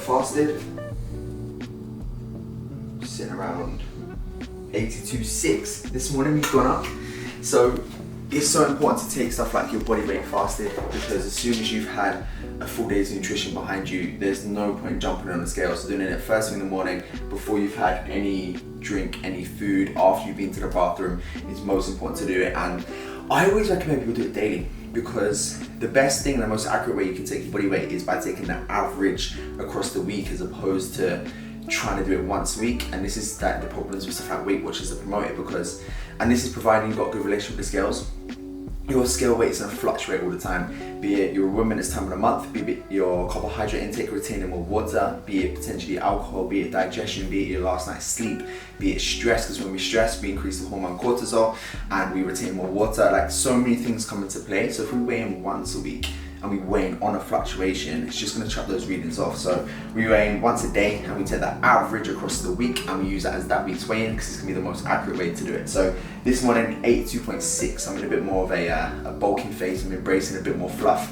fasted, sitting around 82.6. This morning we've gone up. So it's so important to take stuff like your body weight fasted, because as soon as you've had a full day's nutrition behind you, there's no point jumping on the scale. So doing it first thing in the morning, before you've had any drink, any food, after you've been to the bathroom, is most important to do it. And I always recommend people do it daily, because the best thing, the most accurate way you can take your body weight is by taking the average across the week, as opposed to trying to do it once a week. And this is that the problems with stuff like Weight Watchers that promote it, because, and this is providing you've got a good relationship with the scales, your scale weight is going to fluctuate all the time, be it you're a woman this time of the month, be it your carbohydrate intake, retaining more water, be it potentially alcohol, be it digestion, be it your last night's sleep, be it stress, because when we stress we increase the hormone cortisol and we retain more water. Like, so many things come into play. So if we weigh in once a week and we weigh in on a fluctuation, it's just going to chop those readings off. So we weigh in once a day and we take that average across the week and we use that as that week's weigh in, because it's going to be the most accurate way to do it. So this morning, 82.6, I'm in a bit more of a bulking phase. I'm embracing a bit more fluff.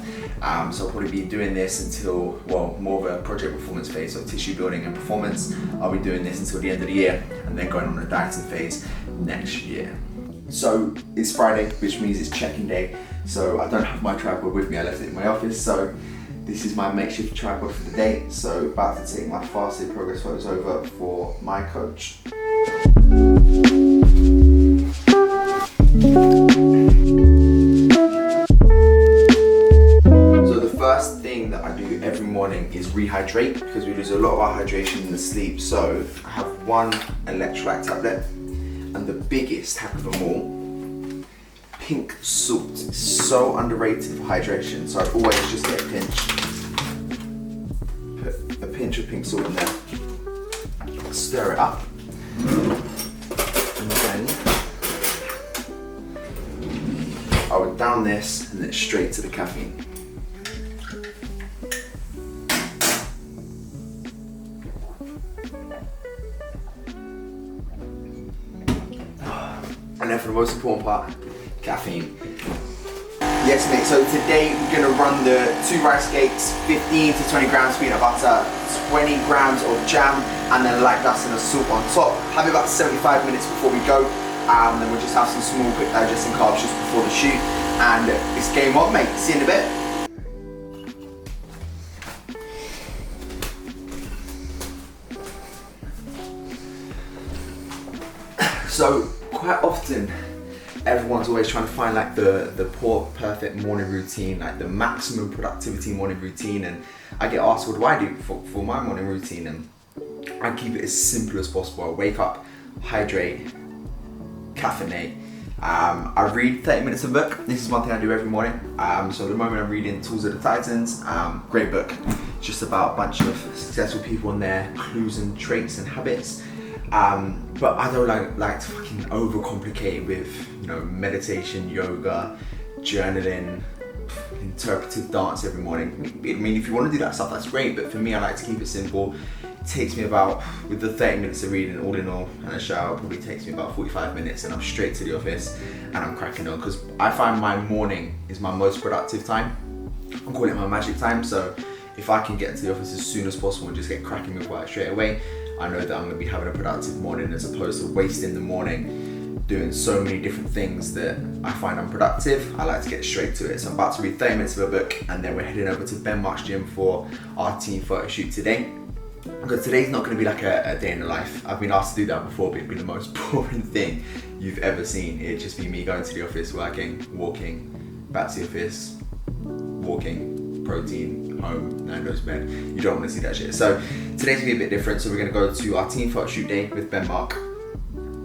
So I'll probably be doing this until, well, more of a project performance phase, so tissue building and performance. I'll be doing this until the end of the year and then going on a dieting phase next year. So it's Friday, which means it's check-in day. So I don't have my tripod with me, I left it in my office. So this is my makeshift tripod for the day. So about to take my fasted progress photos over for my coach. So the first thing that I do every morning is rehydrate, because we lose a lot of our hydration in the sleep. So I have one electrolyte tablet, and the biggest hack of them all, pink salt. It's so underrated for hydration, so I always just get a pinch of pink salt in there, stir it up, and then I would down this and then straight to the caffeine. And then for the most important part, caffeine. Yes mate, so today we're gonna run the 2 rice cakes, 15 to 20 grams peanut butter, 20 grams of jam, and then light dust and a salt on top. Have it about 75 minutes before we go. Then we'll just have some small quick digesting carbs just before the shoot. And it's game on mate, see you in a bit. So quite often, everyone's always trying to find like the poor perfect morning routine, like the maximum productivity morning routine. And I get asked, what do I do for my morning routine? And I keep it as simple as possible. I wake up, hydrate, caffeinate. I read 30 minutes of a book. This is one thing I do every morning. So at the moment I'm reading Tools of the Titans. Great book, just about a bunch of successful people and their clues and traits and habits. But I don't like to fucking overcomplicate it with, you know, meditation, yoga, journaling, interpretive dance every morning. I mean, if you want to do that stuff, that's great. But for me, I like to keep it simple. It takes me about, with the 30 minutes of reading, all in all, and a shower, probably takes me about 45 minutes, and I'm straight to the office and I'm cracking on. Because I find my morning is my most productive time. I'm calling it my magic time. So if I can get into the office as soon as possible and just get cracking with work straight away, I know that I'm going to be having a productive morning, as opposed to wasting the morning doing so many different things that I find unproductive. I like to get straight to it. So I'm about to read 30 minutes of a book, and then we're heading over to Ben Mark's gym for our team photo shoot today. Because today's not going to be like a day in the life. I've been asked to do that before, but it'd be the most boring thing you've ever seen. It'd just be me going to the office, working, walking, back to the office, walking, protein, home, Nando's, bed. You don't want to see that shit. So today's gonna be a bit different. So we're gonna go to our team photo shoot day with Ben Mark.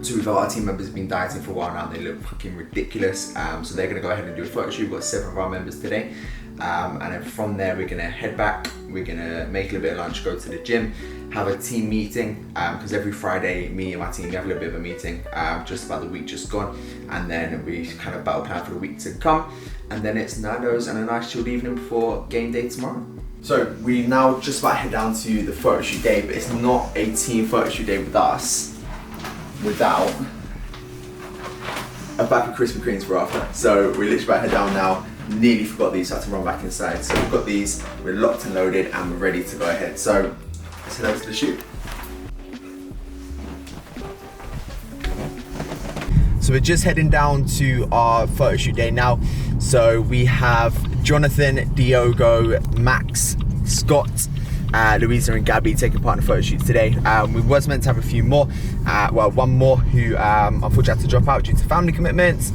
So we've got our team members have been dieting for a while now, and they look fucking ridiculous. So they're gonna go ahead and do a photo shoot. We've got 7 of our members today. And then from there, we're gonna head back. We're gonna make a little bit of lunch, go to the gym, have a team meeting, because every Friday, me and my team, we have a little bit of a meeting, just about the week just gone. And then we kind of battle plan for the week to come. And then it's Nando's and a nice chilled evening before game day tomorrow. So we now just about head down to the photo shoot day, but it's not a team photo shoot day with us without a bag of Krispy Kremes for after. So we're literally about to head down now. Nearly forgot these, so I had to run back inside. So we've got these, we're locked and loaded, and we're ready to go ahead. So let's head over to the shoot. So we're just heading down to our photo shoot day now. So we have Jonathan, Diogo, Max, Scott, Louisa and Gabby taking part in the photo shoots today. We was meant to have a few more, well, one more who unfortunately had to drop out due to family commitments.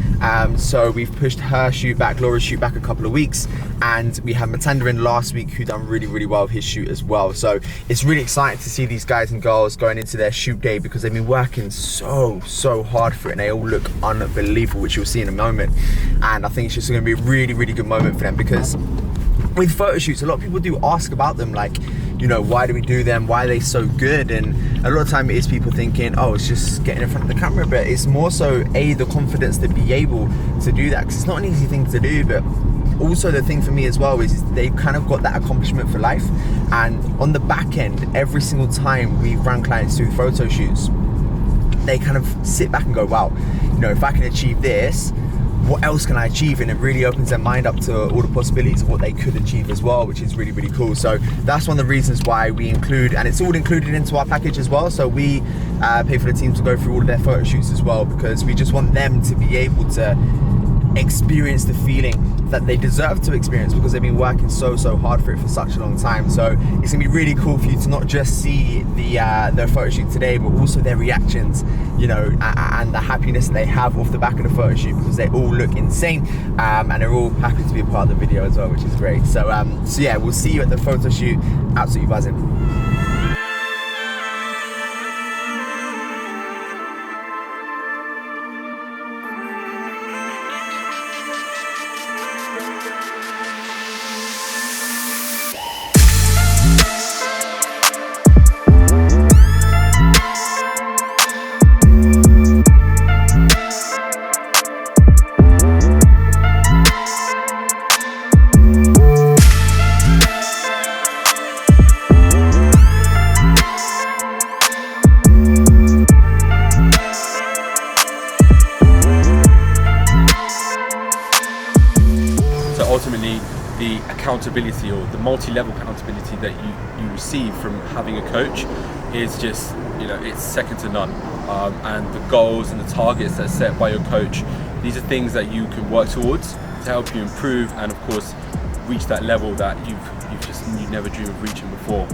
So we've pushed her shoot back, Laura's shoot back a couple of weeks, and we had Matanda in last week who done really, really well with his shoot as well. So it's really exciting to see these guys and girls going into their shoot day because they've been working so hard for it, and they all look unbelievable, which you'll see in a moment. And I think it's just going to be a really, really good moment for them, because with photo shoots, a lot of people do ask about them, like, you know, why do we do them? Why are they so good? And a lot of time it is people thinking, oh, it's just getting in front of the camera, but it's more so the confidence to be able to do that, because it's not an easy thing to do. But also the thing for me as well is they've kind of got that accomplishment for life. And on the back end, every single time we run clients through photo shoots, they kind of sit back and go, wow, you know, if I can achieve this, what else can I achieve? And it really opens their mind up to all the possibilities of what they could achieve as well, which is really, really cool. So that's one of the reasons why we include, and it's all included into our package as well. So we pay for the teams to go through all of their photo shoots as well, because we just want them to be able to experience the feeling that they deserve to experience, because they've been working so hard for it for such a long time. So it's gonna be really cool for you to not just see the photo shoot today, but also their reactions, you know, and the happiness that they have off the back of the photo shoot, because they all look insane, and they're all happy to be a part of the video as well, which is great. So so yeah, we'll see you at the photo shoot. Absolutely buzzing. Ultimately, the accountability, or the multi-level accountability that you receive from having a coach is just, you know, it's second to none. And the goals and the targets that are set by your coach, these are things that you can work towards to help you improve and, of course, reach that level that you never dreamed of reaching before.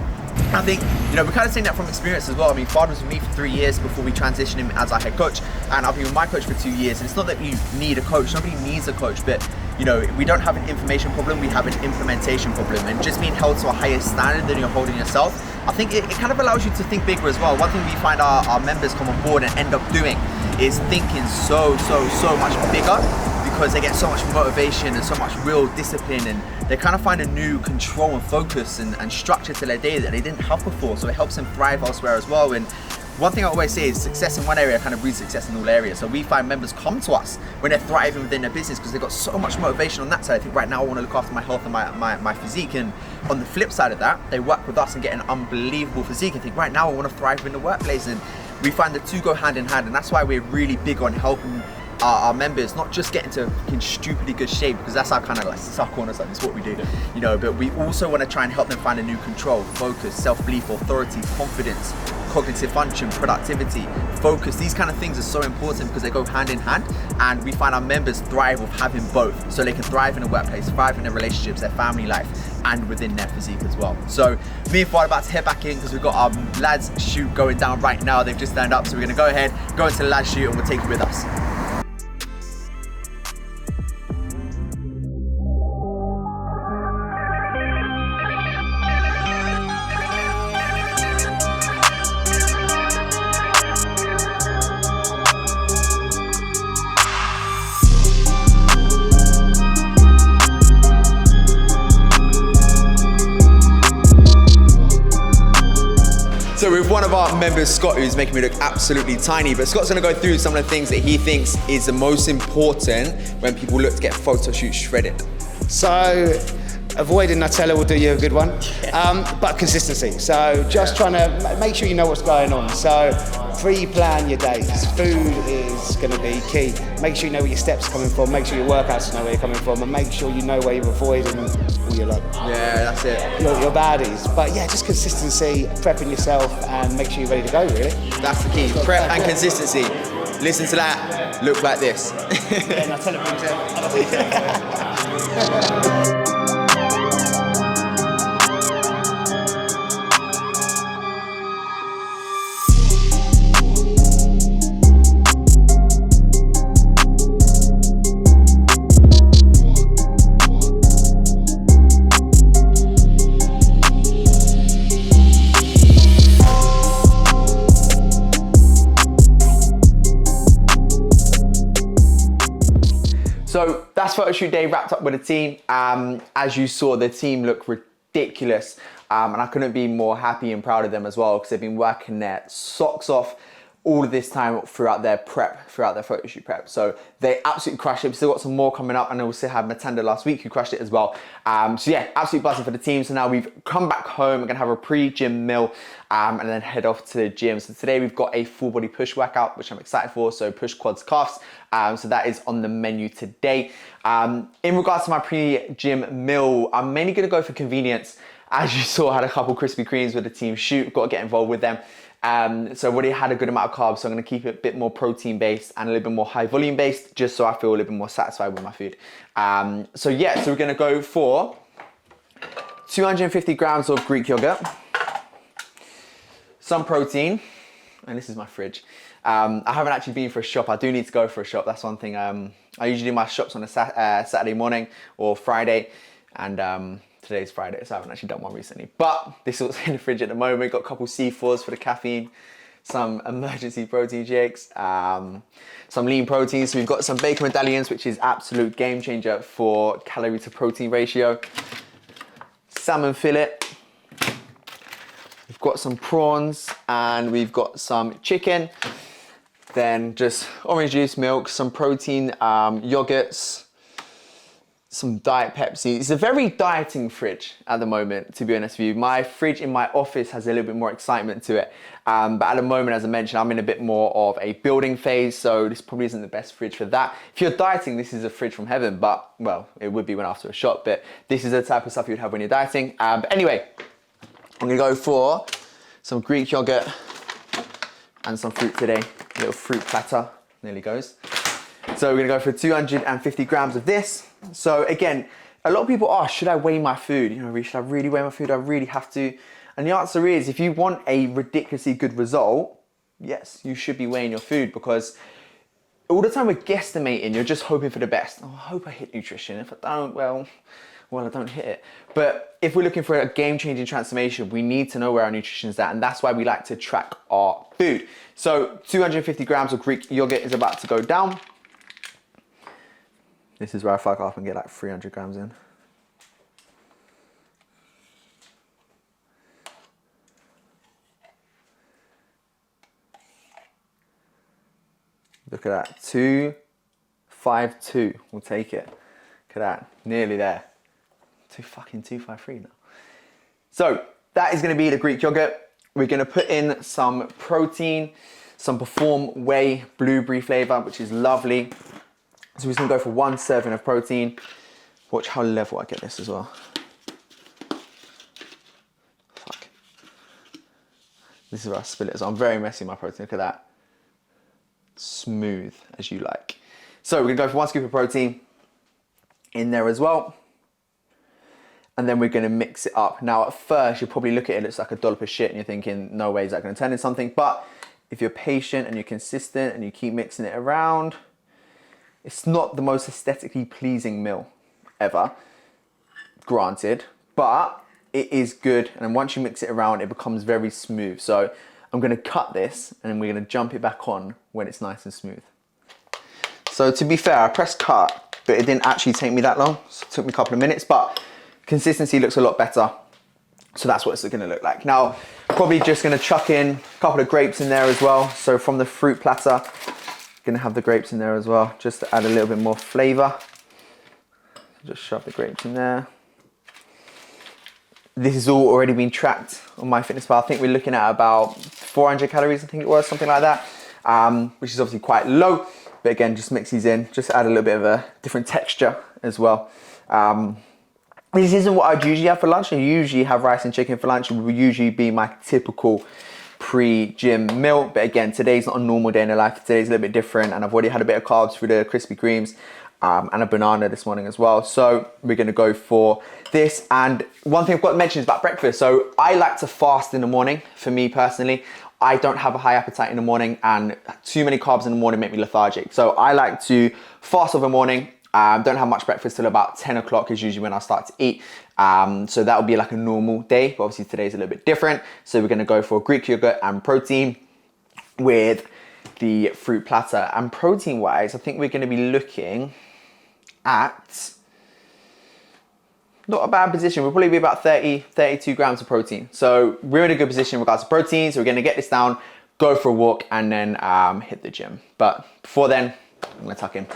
I think, you know, we're kind of saying that from experience as well. I mean, Fad was with me for 3 years before we transitioned him as our head coach, and I've been with my coach for 2 years. And it's not that you need a coach, nobody needs a coach, but you know, we don't have an information problem, we have an implementation problem. And just being held to a higher standard than you're holding yourself, I think it kind of allows you to think bigger as well. One thing we find our members come on board and end up doing is thinking so much bigger, because they get so much motivation and so much real discipline, and they kind of find a new control and focus and structure to their day that they didn't have before. So it helps them thrive elsewhere as well. And one thing I always say is success in one area kind of breeds success in all areas. So we find members come to us when they're thriving within their business because they've got so much motivation on that side. I think right now I want to look after my health and my physique. And on the flip side of that, they work with us and get an unbelievable physique and think right now I want to thrive in the workplace. And we find the two go hand in hand. And that's why we're really big on helping our members not just get into stupidly good shape, because that's our kind of like our cornerstone, it's what we do, you know, but we also want to try and help them find a new control, focus, self-belief, authority, confidence, cognitive function, productivity, focus. These kind of things are so important because they go hand in hand, and we find our members thrive with having both, so they can thrive in the workplace, thrive in their relationships, their family life, and within their physique as well. So me and Fad are about to head back in because we've got our lads shoot going down right now. They've just turned up, so we're going to go ahead, go into the lads shoot, and we'll take you with us. So with one of our members, Scott, who's making me look absolutely tiny, but Scott's gonna go through some of the things that he thinks is the most important when people look to get photo shoot shredded. So avoiding Nutella will do you a good one, but consistency. So just trying to make sure you know what's going on. So pre-plan your days. Food is going to be key. Make sure you know where your steps are coming from. Make sure your workouts know where you're coming from, and make sure you know where you're avoiding all your that's it. your baddies. But yeah, just consistency, prepping yourself, and make sure you're ready to go. Really. That's the key. Prep and consistency. Listen to that. Look like this. Yeah, Nutella brings it. So that's photo shoot day wrapped up with the team. As you saw, the team looked ridiculous, and I couldn't be more happy and proud of them as well, because they've been working their socks off all of this time throughout their prep, throughout their photo shoot prep. So they absolutely crushed it. We've still got some more coming up, and we also had Matanda last week who crushed it as well. So yeah, absolutely buzzing for the team. So now we've come back home, we're gonna have a pre-gym meal, and then head off to the gym. So today we've got a full body push workout, which I'm excited for. So push, quads, calves. So that is on the menu today. In regards to my pre-gym meal, I'm mainly gonna go for convenience. As you saw, I had a couple Krispy Kremes with the team shoot, got to get involved with them. So I've already had a good amount of carbs, so I'm gonna keep it a bit more protein based and a little bit more high volume based, just so I feel a little bit more satisfied with my food. So yeah, so we're gonna go for 250 grams of Greek yogurt, some protein, and this is my fridge. I haven't actually been for a shop. I do need to go for a shop. That's one thing. I usually do my shops on a Saturday morning or Friday, and today's Friday, so I haven't actually done one recently. But this is in the fridge at the moment. Got a couple C4s for the caffeine, some emergency protein shakes, some lean proteins. So we've got some bacon medallions, which is absolute game changer for calorie to protein ratio. Salmon fillet. We've got some prawns, and we've got some chicken. Then just orange juice, milk, some protein, yogurts, some Diet Pepsi. It's a very dieting fridge at the moment, to be honest with you. My fridge in my office has a little bit more excitement to it. But at the moment, as I mentioned, I'm in a bit more of a building phase, so this probably isn't the best fridge for that. If you're dieting, this is a fridge from heaven, but, well, it would be when after a shot, but this is the type of stuff you'd have when you're dieting. But anyway, I'm gonna go for some Greek yogurt and some fruit today. A little fruit platter, nearly goes. So we're gonna go for 250 grams of this. So again, a lot of people ask, should I weigh my food? You know, should I really weigh my food? Do I really have to? And the answer is, if you want a ridiculously good result, yes, you should be weighing your food, because all the time we're guesstimating, you're just hoping for the best. Oh, I hope I hit nutrition. If I don't, well, I don't hit it. But if we're looking for a game-changing transformation, we need to know where our nutrition is at, and that's why we like to track our food. So 250 grams of Greek yogurt is about to go down. This is where I fuck off and get like 300 grams in. Look at that, 252, we'll take it. Look at that, nearly there. 253 now. So that is gonna be the Greek yogurt. We're gonna put in some protein, some Perform Whey blueberry flavor, which is lovely. So we're just gonna go for 1 serving of protein. Watch how level I get this as well. Fuck. This is where I spill it. So I'm very messy with my protein, look at that. Smooth as you like. So we're gonna go for 1 scoop of protein in there as well. And then we're gonna mix it up. Now at first, you'll probably look at it, it looks like a dollop of shit, and you're thinking, no way is that gonna turn into something. But if you're patient and you're consistent and you keep mixing it around, it's not the most aesthetically pleasing meal ever, granted, but it is good. And once you mix it around, it becomes very smooth. So I'm gonna cut this, and then we're gonna jump it back on when it's nice and smooth. So to be fair, I pressed cut, but it didn't actually take me that long. So it took me a couple of minutes, but consistency looks a lot better. So that's what it's gonna look like. Now, probably just gonna chuck in a couple of grapes in there as well. So from the fruit platter, gonna have the grapes in there as well, just to add a little bit more flavor. Just shove the grapes in there. This has all already been tracked on MyFitnessPal. I think we're looking at about 400 calories, I think it was, something like that, which is obviously quite low. But again, just mix these in, just add a little bit of a different texture as well. This isn't what I'd usually have for lunch. I usually have rice and chicken for lunch. It would usually be my typical pre-gym meal. But again, today's not a normal day in the life. Today's a little bit different, and I've already had a bit of carbs through the Krispy Kremes and a banana this morning as well. So we're gonna go for this. And one thing I've got to mention is about breakfast. So I like to fast in the morning. For me personally, I don't have a high appetite in the morning, and too many carbs in the morning make me lethargic. So I like to fast over the morning. Don't have much breakfast till about 10 o'clock is usually when I start to eat. So that would be like a normal day, but obviously today's a little bit different. So we're gonna go for Greek yogurt and protein with the fruit platter. And protein wise, I think we're gonna be looking at not a bad position. We'll probably be about 32 grams of protein. So we're in a good position in regards to protein. So we're gonna get this down, go for a walk, and then hit the gym. But before then, I'm gonna tuck in.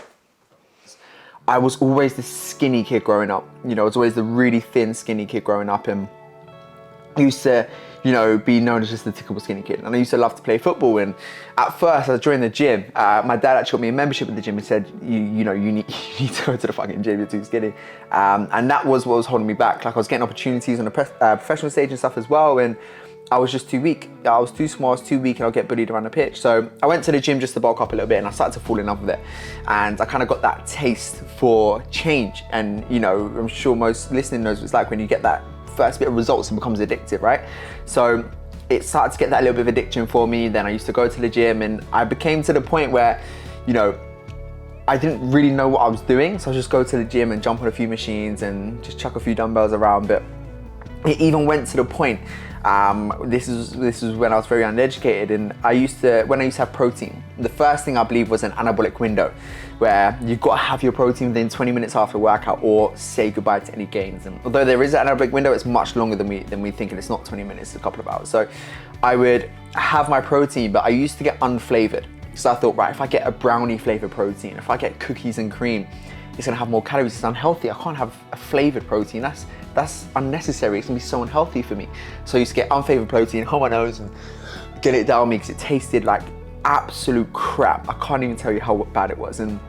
I was always the skinny kid growing up. You know, I was always the really thin, skinny kid growing up, and used to, you know, be known as just the typical skinny kid. And I used to love to play football. And at first, I was joining the gym. My dad actually got me a membership at the gym and said, you need to go to the fucking gym. You're too skinny. And that was what was holding me back. Like, I was getting opportunities on the professional stage and stuff as well, and I was just too weak. I was too small, I was too weak, and I'll get bullied around the pitch. So I went to the gym just to bulk up a little bit, and I started to fall in love with it. And I kind of got that taste for change. And, you know, I'm sure most listening knows what it's like when you get that first bit of results, and becomes addictive, right? So it started to get that little bit of addiction for me. Then I used to go to the gym, and I became to the point where, you know, I didn't really know what I was doing. So I just go to the gym and jump on a few machines and just chuck a few dumbbells around. But it even went to the point, this is when I was very uneducated, and when I used to have protein, the first thing I believe was an anabolic window, where you've got to have your protein within 20 minutes after workout or say goodbye to any gains. And although there is an anabolic window, it's much longer than we think, and it's not 20 minutes, it's a couple of hours. So I would have my protein, but I used to get unflavored. So I thought, right, if I get a brownie flavored protein, if I get cookies and cream, it's gonna have more calories, it's unhealthy. I can't have a flavored protein, that's unnecessary, it's gonna be so unhealthy for me. So I used to get unflavored protein, hold my nose and get it down me, because it tasted like absolute crap. I can't even tell you how bad it was. And,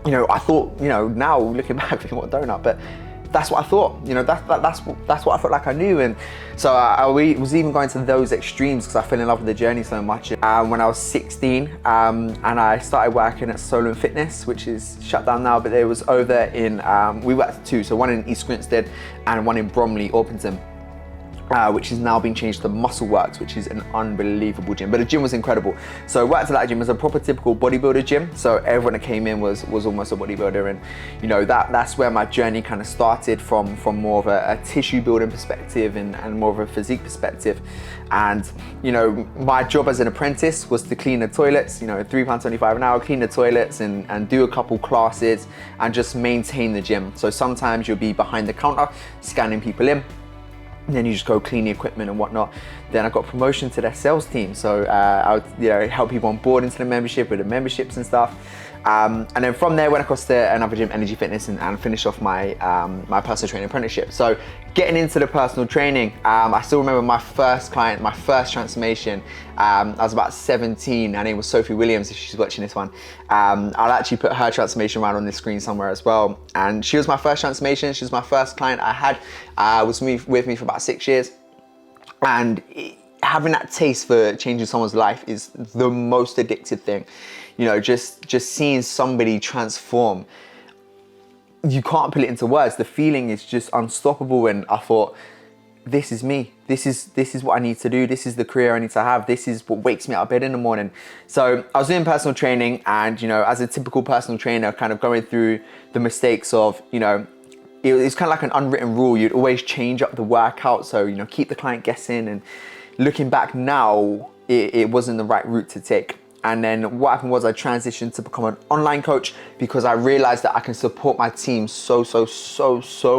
you know, I thought, you know, now looking back, thinking what a donut, but that's what I thought, you know, that's what I felt like I knew. And so I was even going to those extremes because I fell in love with the journey so much. When I was 16, and I started working at Solon Fitness, which is shut down now, but there was over in, we worked at two, so one in East Grinstead and one in Bromley, Orpington. Which has now been changed to Muscle Works, which is an unbelievable gym. But the gym was incredible. So I worked at that gym. It was a proper typical bodybuilder gym. So everyone that came in was almost a bodybuilder. And, you know, that's where my journey kind of started, from more of a tissue building perspective and more of a physique perspective. And, you know, my job as an apprentice was to clean the toilets, you know, £3.25 an hour, clean the toilets and do a couple classes and just maintain the gym. So sometimes you'll be behind the counter scanning people in, and then you just go clean the equipment and whatnot. Then I got promotion to their sales team. So I would, you know, help people on board into the membership with the memberships and stuff. And then from there, went across to another gym, Energy Fitness, and finished off my my personal training apprenticeship. So getting into the personal training, I still remember my first client, my first transformation. I was about 17. Her name was Sophie Williams, if she's watching this one. I'll actually put her transformation right on the screen somewhere as well. And she was my first transformation. She was my first client I had. Was with me for about 6 years. And having that taste for changing someone's life is the most addictive thing. You know, just seeing somebody transform, you can't put it into words. The feeling is just unstoppable. And I thought, this is me. This is what I need to do. This is the career I need to have. This is what wakes me out of bed in the morning. So I was doing personal training, and, you know, as a typical personal trainer, kind of going through the mistakes of, you know, it's kind of like an unwritten rule. You'd always change up the workout. So, you know, keep the client guessing. And looking back now, it wasn't the right route to take. And then what happened was I transitioned to become an online coach, because I realized that I can support my team so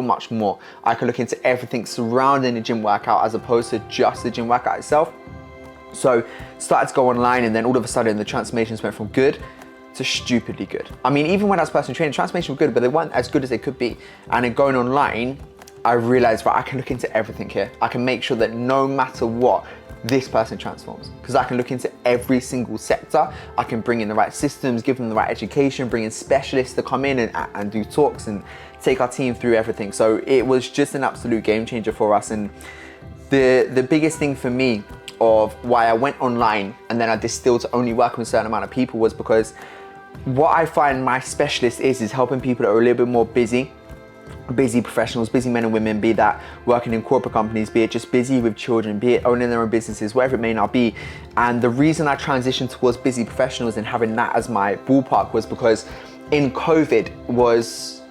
much more. I can look into everything surrounding the gym workout as opposed to just the gym workout itself. So started to go online, and then all of a sudden the transformations went from good to stupidly good. I mean, even when I was personal training, transformations were good, but they weren't as good as they could be. And then going online, I realized, right, I can look into everything here. I can make sure that no matter what, this person transforms, because I can look into every single sector. I can bring in the right systems, give them the right education, bring in specialists to come in and do talks and take our team through everything. So it was just an absolute game changer for us. And the biggest thing for me of why I went online and then I distilled to only work with a certain amount of people was because what I find my specialist is helping people that are a little bit more busy professionals, busy men and women, be that working in corporate companies, be it just busy with children, be it owning their own businesses, whatever it may not be. And the reason I transitioned towards busy professionals and having that as my ballpark was because in COVID it was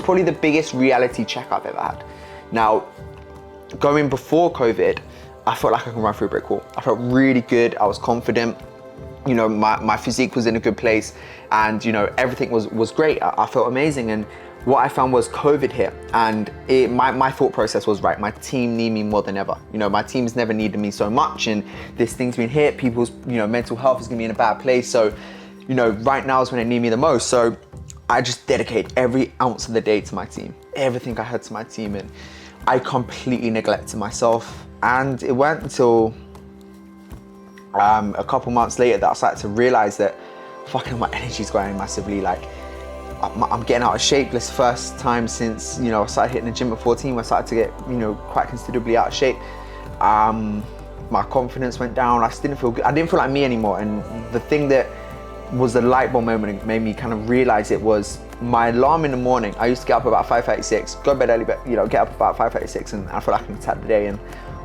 probably the biggest reality check I've ever had. Now, going before COVID, I felt like I could run through a brick wall. I felt really good, I was confident. You know, my physique was in a good place, and you know, everything was great. I felt amazing. And what I found was COVID hit, and my thought process was, right, my team need me more than ever. You know, my team's never needed me so much, and this thing's been hit. People's, you know, mental health is gonna be in a bad place. So, you know, right now is when they need me the most. So I just dedicate every ounce of the day to my team, everything I had to my team, and I completely neglected myself. And it weren't until a couple months later that I started to realize that fucking my energy's going massively. Like, I'm getting out of shape. This first time since, you know, I started hitting the gym at 14, I started to get, you know, quite considerably out of shape. My confidence went down. I just didn't feel good. I didn't feel like me anymore. And the thing that was the light bulb moment and made me kind of realize it was my alarm in the morning. I used to get up about 5:36, go to bed early, but you know, get up about 5:36, and I feel like I can attack the day. And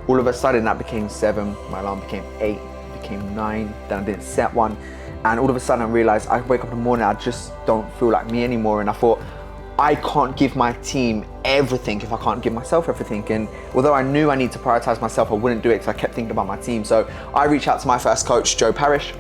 all of a sudden that became 7, my alarm became 8, became 9, then I didn't set one. And all of a sudden I realized I wake up in the morning, I just don't feel like me anymore. And I thought, I can't give my team everything if I can't give myself everything. And although I knew I need to prioritize myself, I wouldn't do it because I kept thinking about my team. So I reached out to my first coach, Joe Parrish,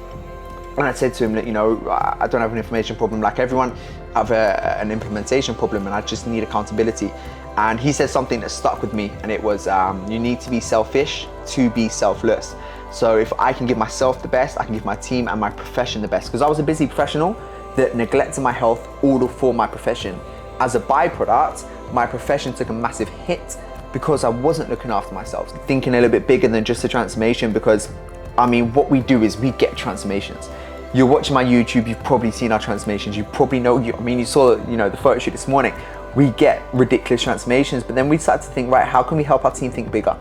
and I said to him that, you know, I don't have an information problem like everyone, I have an implementation problem, and I just need accountability. And he said something that stuck with me, and it was, you need to be selfish to be selfless. So if I can give myself the best, I can give my team and my profession the best. Because I was a busy professional that neglected my health all for my profession. As a byproduct, my profession took a massive hit because I wasn't looking after myself. Thinking a little bit bigger than just a transformation, because I mean, what we do is we get transformations. You're watching my YouTube, you've probably seen our transformations. You probably know, you saw, you know, the photo shoot this morning. We get ridiculous transformations, but then we started to think, right, how can we help our team think bigger?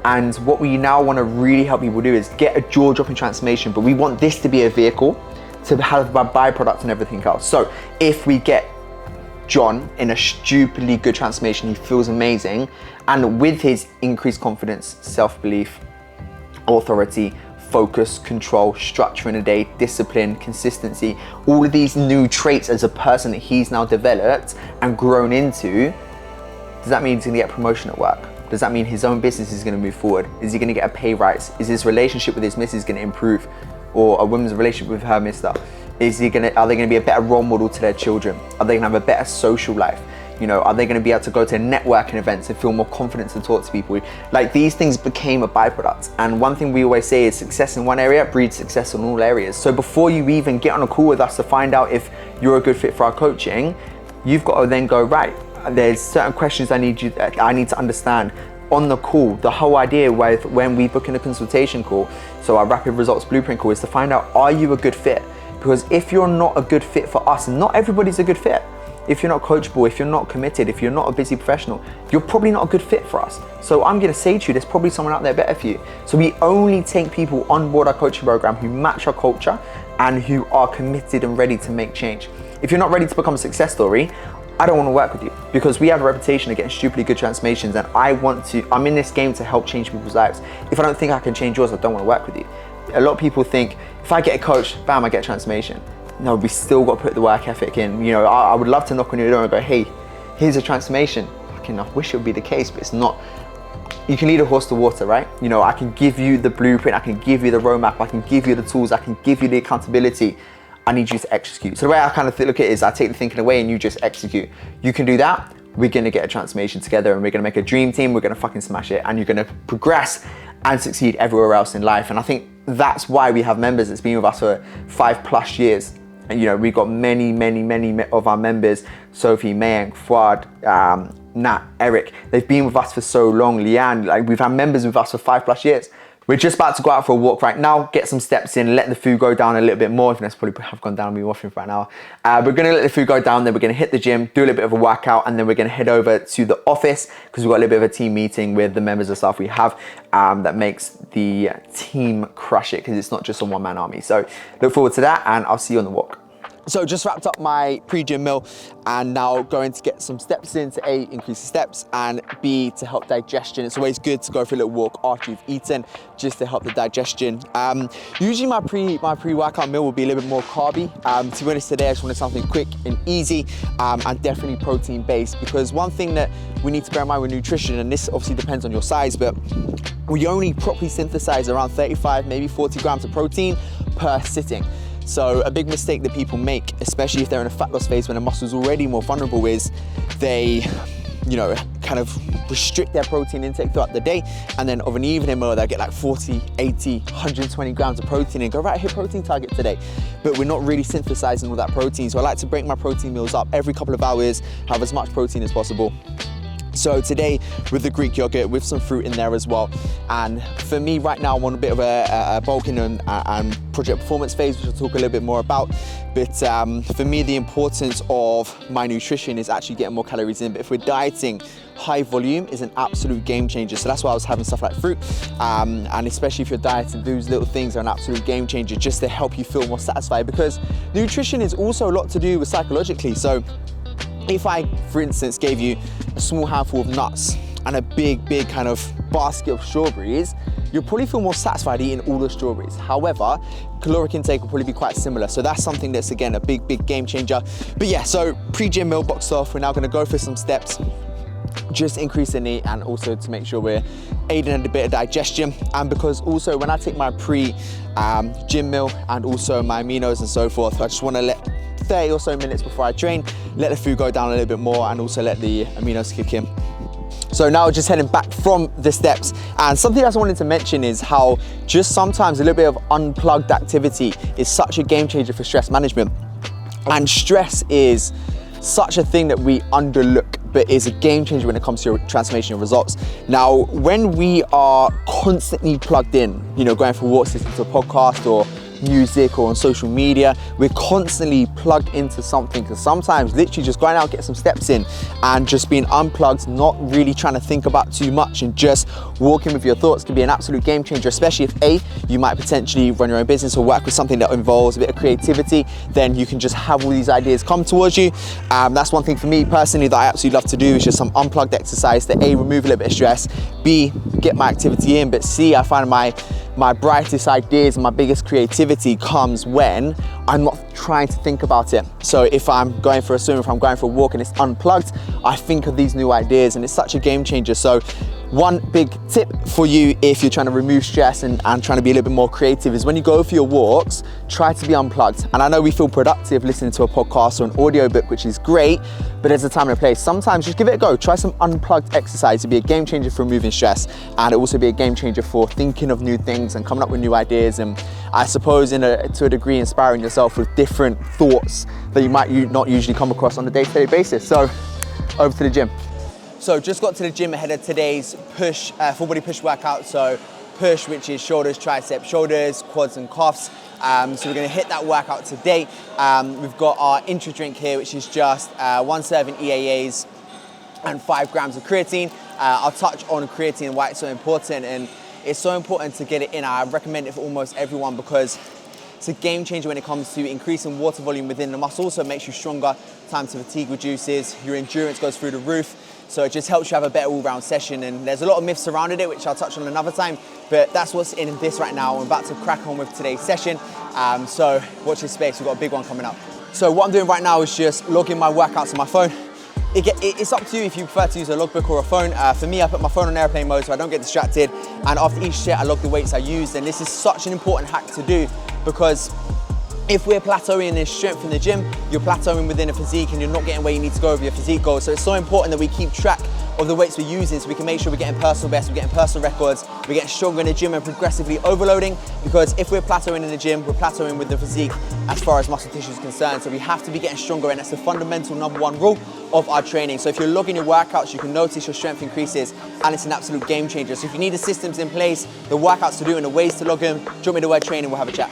And what we now want to really help people do is get a jaw-dropping transformation, but we want this to be a vehicle to have a byproduct and everything else. So if we get John in a stupidly good transformation, he feels amazing, and with his increased confidence, self-belief, authority, focus, control, structure in a day, discipline, consistency, all of these new traits as a person that he's now developed and grown into, does that mean he's gonna get promotion at work? Does that mean his own business is gonna move forward? Is he gonna get a pay rise? Is his relationship with his missus gonna improve? Or a woman's relationship with her mister? Are they gonna be a better role model to their children? Are they gonna have a better social life? You know, are they gonna be able to go to networking events and feel more confident to talk to people? Like, these things became a byproduct. And one thing we always say is success in one area breeds success in all areas. So before you even get on a call with us to find out if you're a good fit for our coaching, you've got to then go, right, there's certain questions I need to understand on the call. The whole idea with when we book in a consultation call, so our rapid results blueprint call, is to find out, are you a good fit? Because if you're not a good fit for us, and not everybody's a good fit, if you're not coachable, if you're not committed, if you're not a busy professional, you're probably not a good fit for us. So I'm gonna say to you, there's probably someone out there better for you. So we only take people on board our coaching program who match our culture and who are committed and ready to make change. If you're not ready to become a success story, I don't want to work with you, because we have a reputation of getting stupidly good transformations, and I'm in this game to help change people's lives. If I don't think I can change yours, I don't want to work with you. A lot of people think, if I get a coach, bam, I get a transformation. No, we still got to put the work ethic in. You know, I would love to knock on your door and go, hey, here's a transformation. Fucking, I wish it would be the case, but it's not. You can lead a horse to water, right? You know, I can give you the blueprint, I can give you the roadmap, I can give you the tools, I can give you the accountability. I need you to execute. So the way I kind of look at it is, I take the thinking away and you just execute. You can do that, we're gonna get a transformation together, and we're gonna make a dream team, we're gonna fucking smash it, and you're gonna progress and succeed everywhere else in life. And I think that's why we have members that's been with us for 5+ years. And you know, we've got many of our members, Sophie, Mayank, Fuad, Nat, Eric, they've been with us for so long. Leanne, like we've had members with us for 5+ years. We're just about to go out for a walk right now, get some steps in, let the food go down a little bit more. I think that's probably have gone down, me washing for an hour. We're gonna let the food go down, then we're gonna hit the gym, do a little bit of a workout, and then we're gonna head over to the office because we've got a little bit of a team meeting with the members of staff we have that makes the team crush it because it's not just a one-man army. So look forward to that, and I'll see you on the walk. So just wrapped up my pre-gym meal and now going to get some steps in to A, increase the steps, and B, to help digestion. It's always good to go for a little walk after you've eaten just to help the digestion. Usually my pre-workout meal will be a little bit more carby. To be honest, today I just wanted something quick and easy and definitely protein based, because one thing that we need to bear in mind with nutrition, and this obviously depends on your size, but we only properly synthesize around 35, maybe 40 grams of protein per sitting. So a big mistake that people make, especially if they're in a fat loss phase when the muscle's already more vulnerable, is they, kind of restrict their protein intake throughout the day, and then of an evening meal they'll get like 40, 80, 120 grams of protein and go, right, hit protein target today. But we're not really synthesizing all that protein. So I like to break my protein meals up every couple of hours, have as much protein as possible. So today with the Greek yogurt with some fruit in there as well. And for me right now, I'm on a bit of a bulking and project performance phase, which I'll talk a little bit more about. But for me, the importance of my nutrition is actually getting more calories in. But if we're dieting, high volume is an absolute game changer. So that's why I was having stuff like fruit. And especially if you're dieting, those little things are an absolute game changer just to help you feel more satisfied, because nutrition is also a lot to do with psychologically. So if I, for instance, gave you a small handful of nuts and a big kind of basket of strawberries, you'll probably feel more satisfied eating all the strawberries. However, caloric intake will probably be quite similar. So that's something that's, again, a big game changer. But yeah, so pre-gym meal boxed off. We're now gonna go for some steps, just increasing it, and also to make sure we're aiding in a bit of digestion. And because also when I take my pre-gym meal and also my aminos and so forth, I just wanna let 30 or so minutes before I train, let the food go down a little bit more and also let the aminos kick in. So now just heading back from the steps, and something else I wanted to mention is how just sometimes a little bit of unplugged activity is such a game changer for stress management. And stress is such a thing that we underlook, but is a game changer when it comes to your transformation results. Now, when we are constantly plugged in, going for walks, listening to a podcast or music or on social media, we're constantly plugged into something. Because sometimes literally just going out, get some steps in and just being unplugged, not really trying to think about too much and just walking with your thoughts can be an absolute game changer, especially if A, you might potentially run your own business or work with something that involves a bit of creativity. Then you can just have all these ideas come towards you. That's one thing for me personally that I absolutely love to do, is just some unplugged exercise to A, remove a little bit of stress, B, get my activity in, but C, I find my brightest ideas and my biggest creativity comes when I'm not trying to think about it. So if I'm going for a swim, if I'm going for a walk and it's unplugged, I think of these new ideas, and it's such a game changer. So one big tip for you if you're trying to remove stress and trying to be a little bit more creative is when you go for your walks, try to be unplugged. And I know we feel productive listening to a podcast or an audiobook, which is great, but there's a time and a place. Sometimes just give it a go. Try some unplugged exercise. It'll be a game changer for removing stress, and it'll also be a game changer for thinking of new things and coming up with new ideas, and I suppose to a degree inspiring yourself with different thoughts that you might not usually come across on a day-to-day basis. So over to the gym. So just got to the gym ahead of today's push, full body push workout. So push, which is shoulders, triceps, shoulders, quads and calves. So we're gonna hit that workout today. We've got our intro drink here, which is just 1 serving EAAs and 5 grams of creatine. I'll touch on creatine and why it's so important, and it's so important to get it in. I recommend it for almost everyone because it's a game changer when it comes to increasing water volume within the muscle, so it makes you stronger, time to fatigue reduces, your endurance goes through the roof, so it just helps you have a better all-round session. And there's a lot of myths surrounding it, which I'll touch on another time, but that's what's in this right now. I'm about to crack on with today's session, so watch this space, we've got a big one coming up. So what I'm doing right now is just logging my workouts on my phone. It's up to you if you prefer to use a logbook or a phone. For me, I put my phone on airplane mode so I don't get distracted, and after each set I log the weights I used. And this is such an important hack to do because If we're plateauing in strength in the gym, you're plateauing within a physique and you're not getting where you need to go with your physique goals. So it's so important that we keep track of the weights we're using so we can make sure we're getting personal bests, we're getting personal records, we're getting stronger in the gym and progressively overloading, because if we're plateauing in the gym, we're plateauing with the physique as far as muscle tissue is concerned. So we have to be getting stronger, and that's the fundamental #1 rule of our training. So if you're logging your workouts, you can notice your strength increases, and it's an absolute game changer. So if you need the systems in place, the workouts to do and the ways to log them, drop me the word training, we'll have a chat.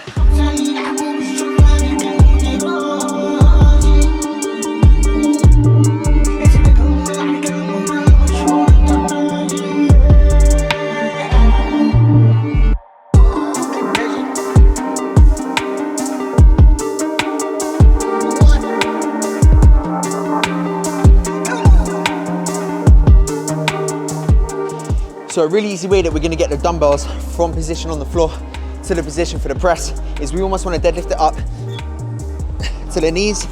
So a really easy way that we're gonna get the dumbbells from position on the floor to the position for the press is we almost wanna deadlift it up to the knees,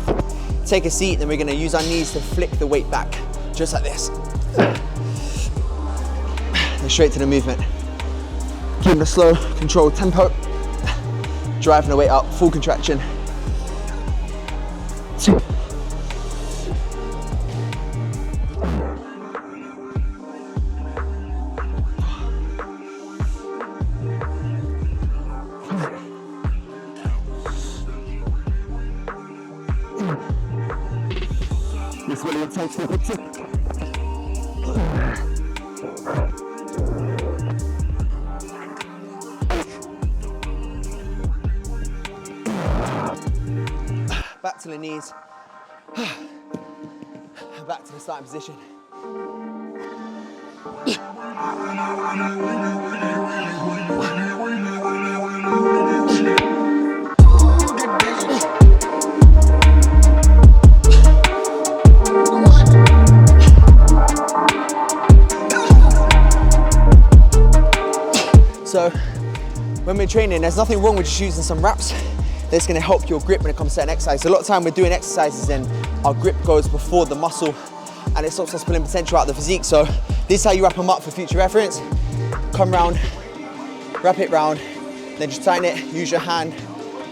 take a seat, then we're gonna use our knees to flick the weight back, just like this. And straight to the movement. Keeping a slow, controlled tempo, driving the weight up, full contraction. 2. This really takes the picture. Back to the knees. Back to the starting position. So when we're training, there's nothing wrong with just using some reps that's gonna help your grip when it comes to an exercise. A lot of time we're doing exercises and our grip goes before the muscle and it stops us pulling potential out of the physique. So this is how you wrap them up for future reference. Come round, wrap it round, then just tighten it, use your hand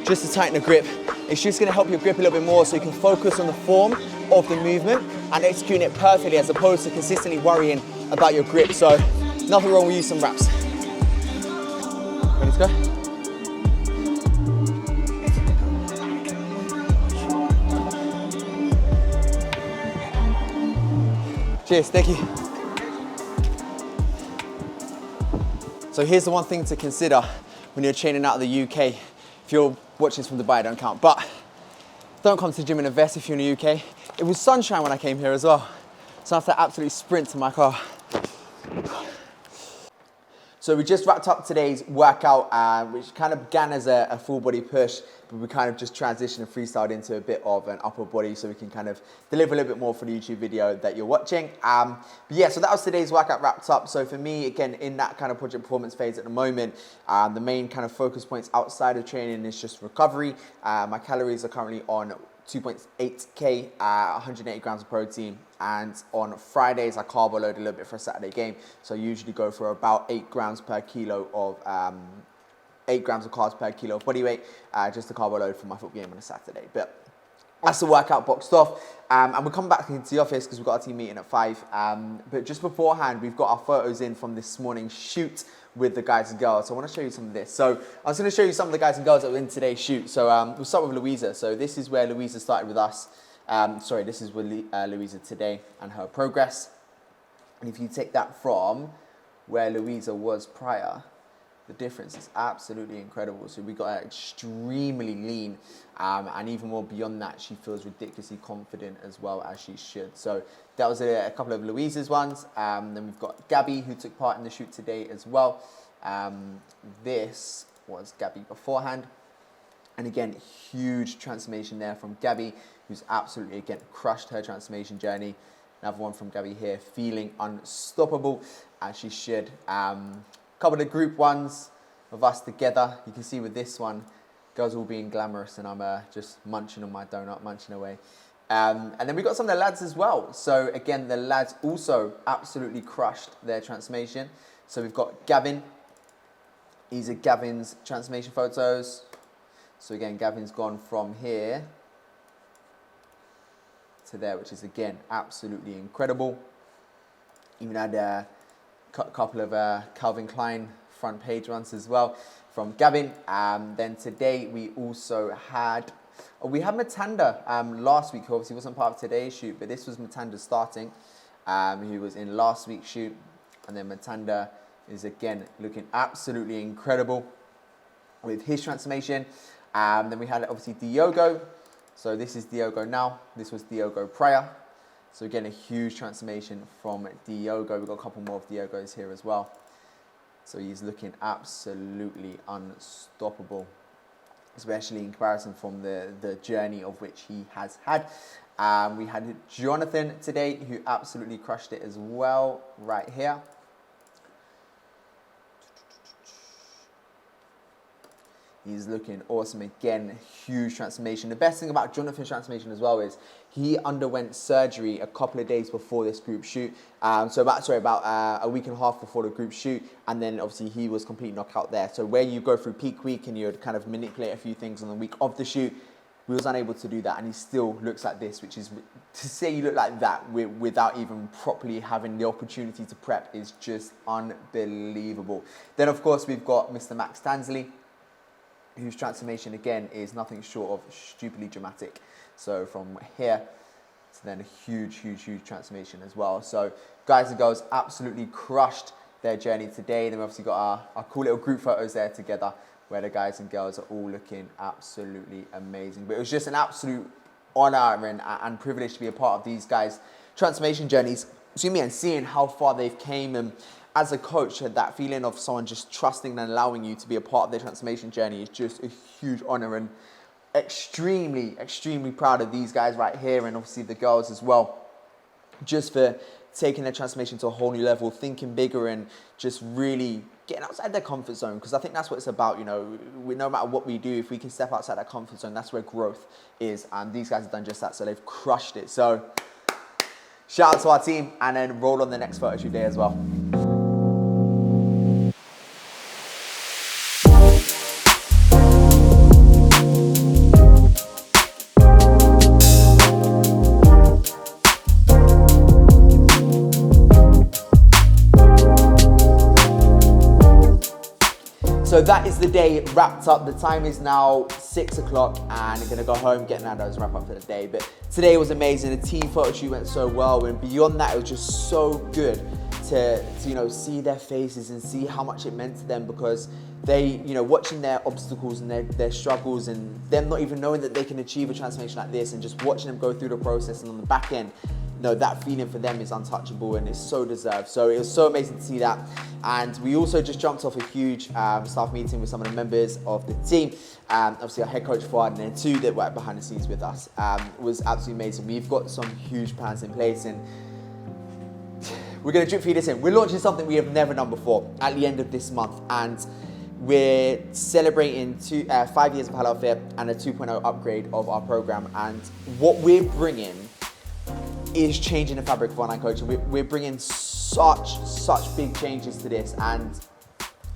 just to tighten the grip. It's just gonna help your grip a little bit more so you can focus on the form of the movement and executing it perfectly as opposed to consistently worrying about your grip. So nothing wrong with using some reps. Ready to go? Cheers, thank you. So here's the one thing to consider when you're training out of the UK. If you're watching this from Dubai, don't count, but don't come to the gym in a vest if you're in the UK. It was sunshine when I came here as well, so I have to absolutely sprint to my car. So we just wrapped up today's workout, which kind of began as a full body push, but we kind of just transitioned and freestyled into a bit of an upper body so we can kind of deliver a little bit more for the YouTube video that you're watching. But yeah, so that was today's workout wrapped up. So for me, again, in that kind of project performance phase at the moment, the main kind of focus points outside of training is just recovery. My calories are currently on 2.8k, 180 grams of protein, and on Fridays I carbo load a little bit for a Saturday game, so I usually go for about 8 grams per kilo of 8 grams of carbs per kilo of body weight, just to carbo load for my football game on a Saturday. But that's the workout boxed off, and we'll come back into the office because we've got a team meeting at 5. But just beforehand, we've got our photos in from this morning's shoot with the guys and girls. So I want to show you some of this. So I was going to show you some of the guys and girls that were in today's shoot. So we'll start with Louisa. So this is where Louisa started with us. This is with Louisa today and her progress. And if you take that from where Louisa was prior, the difference is absolutely incredible. So we got her extremely lean, and even more beyond that, she feels ridiculously confident as well, as she should. So that was a couple of Louisa's ones. Then we've got Gabby, who took part in the shoot today as well. This was Gabby beforehand. And again, huge transformation there from Gabby, who's absolutely, again, crushed her transformation journey. Another one from Gabby here, feeling unstoppable, as she should. Couple of the group ones of us together. You can see with this one, girls all being glamorous, and I'm just munching on my donut, munching away. And then we got some of the lads as well. So again, the lads also absolutely crushed their transformation. So we've got Gavin. These are Gavin's transformation photos. So again, Gavin's gone from here to there, which is again absolutely incredible. Even had a couple of Calvin Klein front page runs as well from Gavin. Then today we also had Matanda last week, who obviously wasn't part of today's shoot, but this was Matanda starting, who was in last week's shoot. And then Matanda is again looking absolutely incredible with his transformation. Then we had obviously Diogo. So this is Diogo now. This was Diogo prior. So again, a huge transformation from Diogo. We've got a couple more of Diogos here as well. So he's looking absolutely unstoppable, especially in comparison from the journey of which he has had. We had Jonathan today, who absolutely crushed it as well, right here. He's looking awesome again, huge transformation. The best thing about Jonathan's transformation as well is he underwent surgery a couple of days before this group shoot. About a week and a half before the group shoot, and then obviously he was completely knocked out there. So where you go through peak week and you'd kind of manipulate a few things on the week of the shoot, we was unable to do that, and he still looks like this, which is, to say you look like that without even properly having the opportunity to prep is just unbelievable. Then of course we've got Mr. Max Tansley, whose transformation again is nothing short of stupidly dramatic. So from here to then a huge transformation as well. So guys and girls absolutely crushed their journey today. Then we obviously got our cool little group photos there together, where the guys and girls are all looking absolutely amazing. But it was just an absolute honor and privilege to be a part of these guys' transformation journeys, and seeing how far they've came. And as a coach, that feeling of someone just trusting and allowing you to be a part of their transformation journey is just a huge honor, and extremely proud of these guys right here, and obviously the girls as well, just for taking their transformation to a whole new level, thinking bigger, and just really getting outside their comfort zone, because I think that's what it's about. No matter what we do, if we can step outside that comfort zone, that's where growth is, and these guys have done just that, so they've crushed it. So shout out to our team, and then roll on the next photo shoot day as well. So that is the day wrapped up. The time is now 6 o'clock, and I'm gonna go home, get Nando's, wrap up for the day. But today was amazing. The team photo shoot went so well, and beyond that, it was just so good to see their faces and see how much it meant to them, because they, watching their obstacles and their struggles, and them not even knowing that they can achieve a transformation like this, and just watching them go through the process, and on the back end, that feeling for them is untouchable, and it's so deserved. So it was so amazing to see that. And we also just jumped off a huge staff meeting with some of the members of the team. Obviously our head coach Fuad, and then two that worked behind the scenes with us. It was absolutely amazing. We've got some huge plans in place, and we're going to drip feed this in. We're launching something we have never done before at the end of this month, and we're celebrating 5 years of Halal Fit and a 2.0 upgrade of our program. And what we're bringing is changing the fabric of online coaching. We're bringing such big changes to this, and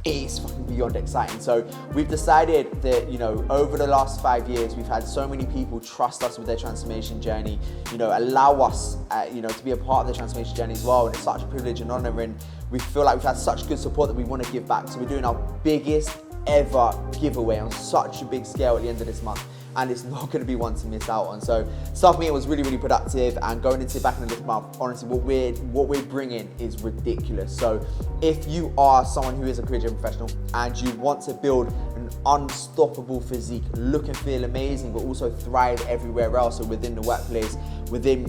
it's fucking beyond exciting. So we've decided that, over the last 5 years, we've had so many people trust us with their transformation journey, allow us, to be a part of the transformation journey as well. And it's such a privilege and honor, and we feel like we've had such good support that we want to give back. So we're doing our biggest ever giveaway on such a big scale at the end of this month, and it's not going to be one to miss out on. So staff meeting was really productive, and going into back in the month, honestly, what we're bringing is ridiculous. So if you are someone who is a career professional and you want to build an unstoppable physique, look and feel amazing, but also thrive everywhere else, so within the workplace, within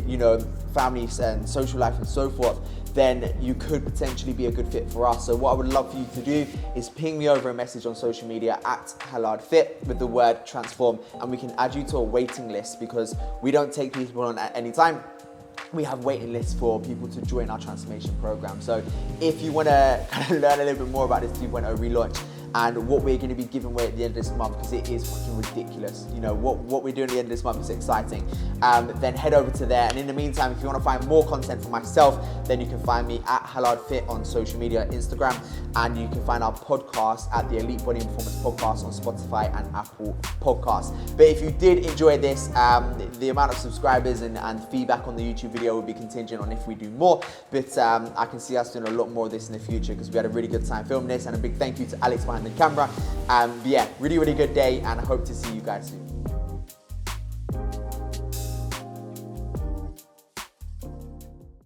families and social life and so forth, then you could potentially be a good fit for us. So what I would love for you to do is ping me over a message on social media at HaladFit with the word transform, and we can add you to a waiting list, because we don't take people on at any time. We have waiting lists for people to join our transformation program. So if you want to kind of learn a little bit more about this 2.0 relaunch, and what we're going to be giving away at the end of this month, because it is fucking ridiculous. You know, what we're doing at the end of this month is exciting. Then head over to there. And in the meantime, if you want to find more content for myself, then you can find me at Halard Fit on social media, Instagram, and you can find our podcast at the Elite Body and Performance Podcast on Spotify and Apple Podcasts. But if you did enjoy this, the amount of subscribers and feedback on the YouTube video will be contingent on if we do more. But I can see us doing a lot more of this in the future, because we had a really good time filming this. And a big thank you to Alex behind the camera. But yeah, really, really good day, and I hope to see you guys soon.